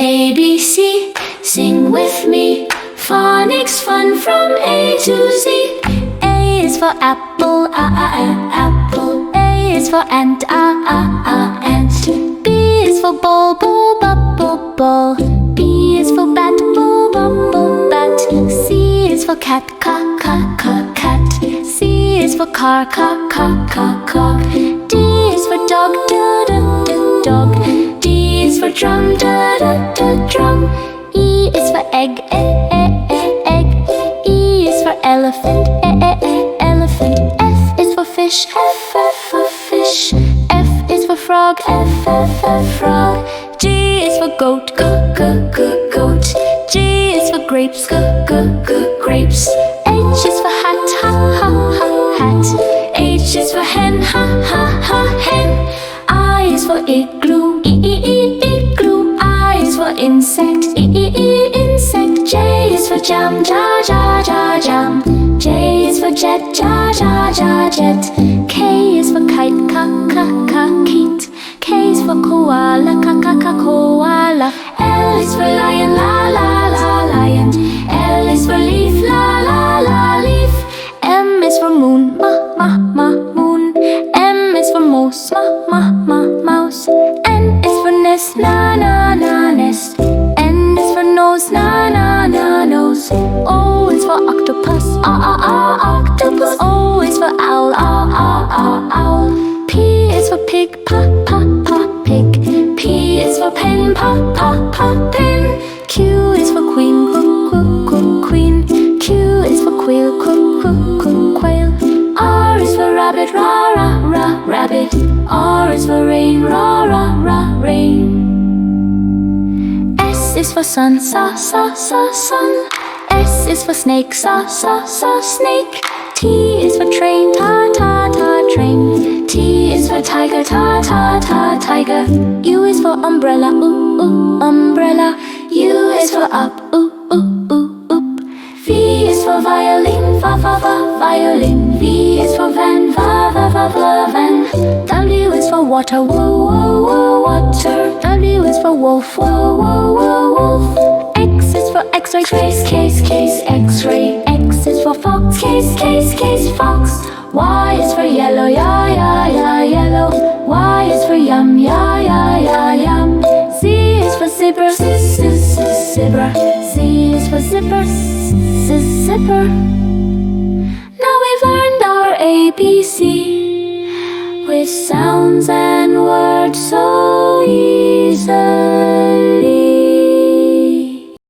ABC, sing with me. Phonics fun from A to Z. A is for apple, apple. A is for ant, ant. B is for ball, ball. B is for bat, bat. C is for cat, cat. C is for car, car. D is for dog, dog. D is for drum, drum. E is for egg, egg. E is for elephant, elephant. F is for fish, for fish. F is for frog, frog. G is for goat, goat. G is for grapes, grapes. H is for hat, hat. H is for hen, hen. I is for igloo, igloo. I is for insect, insect. J is for jam, jam. J is for jet, jet. K is for kite, kite. K is for koala, koala. L is for lion, lion. L is for leaf, leaf. M is for moon, moon. M is for mouse, mouse. N is for nest, nest. N is for nose, nose. O is for octopus, octopus. O is for owl, owl. P is for pig, pig. P is for pen, pen. Q is for queen, queen. Q is for quail, quail. R is for rabbit, rabbit. R is for rain, rain. S is for sun, sun. S is for snake, snake. T is for train, train. T is for tiger, tiger. U is for umbrella, umbrella. U is for up, up. V is for violin, violin. V is for van, van. W is for water, water. W is for wolf, wolf. X is for X-ray, case, X-ray. X is for fox, case, fox. Y is for yellow, yellow. Y is for yum, yum. Z is for zebra, zebra. Z is for zipper, zipper. Now we've learned our ABC with sounds and words so easily.